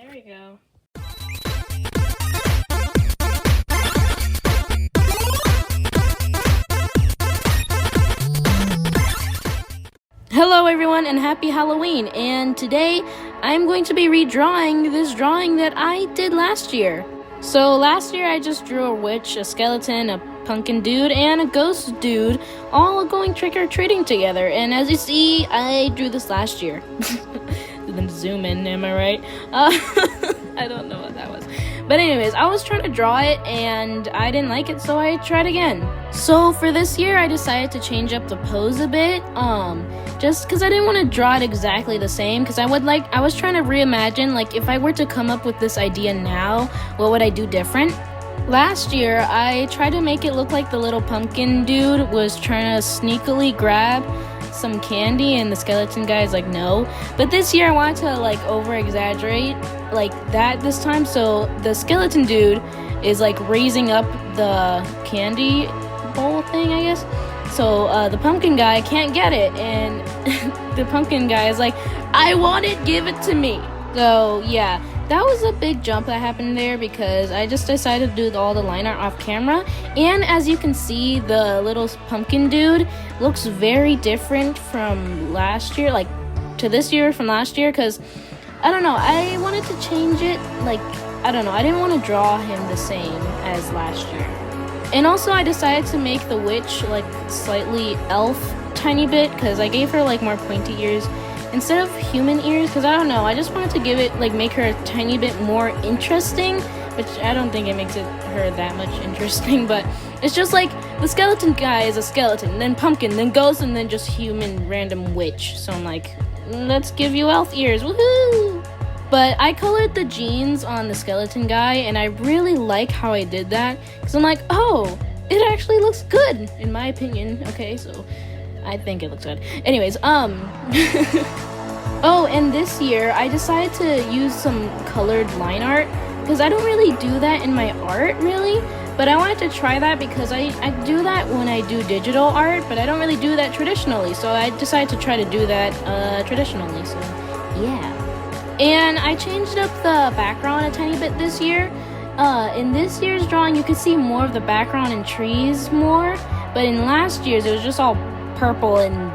There we go. Hello everyone and happy Halloween, and today I'm going to be redrawing this drawing that I did last year. So last year I just drew a witch, a skeleton, a pumpkin dude, and a ghost dude all going trick-or-treating together, and as you see, I drew this last year. Then zoom in, am I right? I don't know what that was. But anyways, I was trying to draw it and I didn't like it, so I tried again. So for this year, I decided to change up the pose a bit, just because I didn't want to draw it exactly the same, because I was trying to reimagine, like, if I were to come up with this idea now, what would I do different? Last year, I tried to make it look like the little pumpkin dude was trying to sneakily grab some candy and the skeleton guy is like, no. But this year I wanted to like over exaggerate like that this time, so the skeleton dude is like raising up the candy bowl thing, I guess. So the pumpkin guy can't get it, and the pumpkin guy is like, I want it, give it to me. So yeah, that was a big jump that happened there because I just decided to do all the line art off camera. And as you can see, the little pumpkin dude looks very different from last year, like to this year from last year, because I don't know, I wanted to change it, like, I don't know, I didn't want to draw him the same as last year. And also I decided to make the witch like slightly elf tiny bit, because I gave her like more pointy ears instead of human ears, because I don't know, I just wanted to give it, like, make her a tiny bit more interesting, which I don't think it makes her that much interesting, but it's just like the skeleton guy is a skeleton, then pumpkin, then ghost, and then just human random witch. So I'm like, let's give you elf ears, woohoo! But I colored the jeans on the skeleton guy, and I really like how I did that, because I'm like, oh, it actually looks good, in my opinion. Okay, so I think it looks good. Anyways, oh, and this year I decided to use some colored line art, because I don't really do that in my art, really, but I wanted to try that because I do that when I do digital art, but I don't really do that traditionally, so I decided to try to do that traditionally, so yeah. And I changed up the background a tiny bit this year. In this year's drawing, you could see more of the background and trees more, but in last year's, it was just all purple and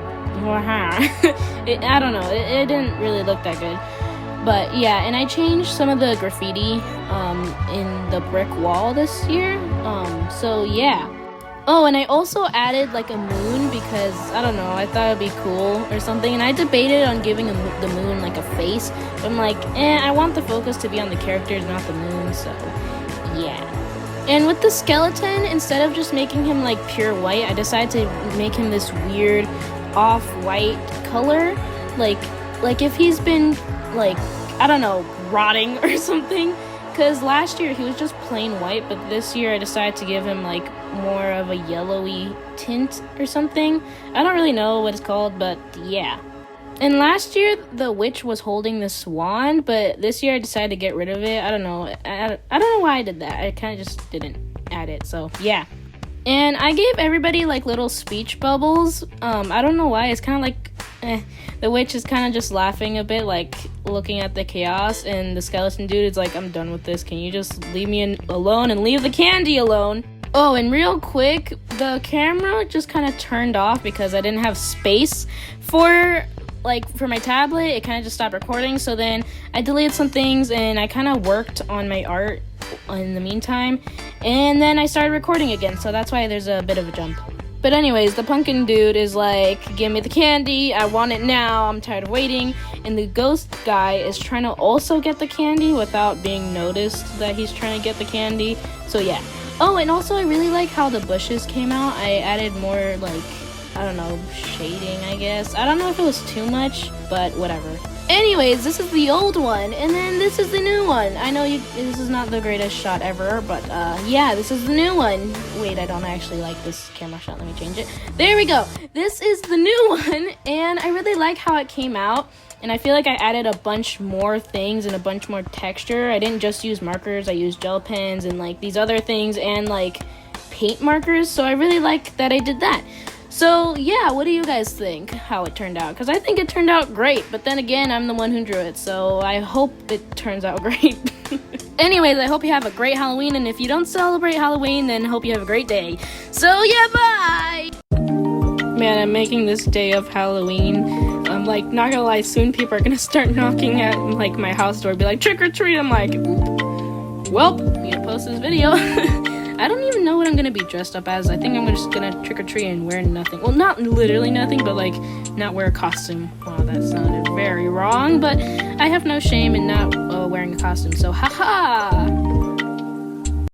I don't know, it didn't really look that good. But yeah, and I changed some of the graffiti in the brick wall this year, so yeah. Oh, and I also added like a moon because, I don't know, I thought it'd be cool or something, and I debated on giving the moon like a face, but I'm like, I want the focus to be on the characters, not the moon, so yeah. And with the skeleton, instead of just making him like pure white, I decided to make him this weird off-white color, like if he's been like, I don't know, rotting or something, because last year he was just plain white, but this year I decided to give him like more of a yellowy tint or something. I don't really know what it's called, but yeah. And last year the witch was holding the swan, but this year I decided to get rid of it. I don't know. I don't know why I did that. I kind of just didn't add it, so yeah. And I gave everybody like little speech bubbles. I don't know why. It's kind of like the witch is kind of just laughing a bit, like looking at the chaos, and the skeleton dude is like, I'm done with this. Can you just leave me alone and leave the candy alone? Oh, and real quick, the camera just kind of turned off because I didn't have space for my tablet. It kind of just stopped recording, so then I deleted some things and I kind of worked on my art in the meantime, and then I started recording again, so that's why there's a bit of a jump. But anyways, the pumpkin dude is like, give me the candy, I want it now, I'm tired of waiting, and the ghost guy is trying to also get the candy without being noticed that he's trying to get the candy, so yeah. Oh, and also I really like how the bushes came out. I added more, like, I don't know, shading, I guess. I don't know if it was too much, but whatever. Anyways, this is the old one, and then this is the new one. I know this is not the greatest shot ever, but yeah, this is the new one. Wait, I don't actually like this camera shot. Let me change it. There we go. This is the new one, and I really like how it came out, and I feel like I added a bunch more things and a bunch more texture. I didn't just use markers. I used gel pens and like these other things and like paint markers, so I really like that I did that. So yeah, what do you guys think how it turned out? Because I think it turned out great, but then again, I'm the one who drew it, so I hope it turns out great. Anyways, I hope you have a great Halloween, and if you don't celebrate Halloween, then hope you have a great day. So yeah, bye! Man, I'm making this day of Halloween. I'm like, not gonna lie, soon people are gonna start knocking at like my house door, be like, trick or treat. I'm like, well, I'm gonna post this video. I don't even know what I'm gonna be dressed up as. I think I'm just gonna trick or treat and wear nothing. Well, not literally nothing, but like not wear a costume. Wow, that sounded very wrong, but I have no shame in not wearing a costume. So, haha!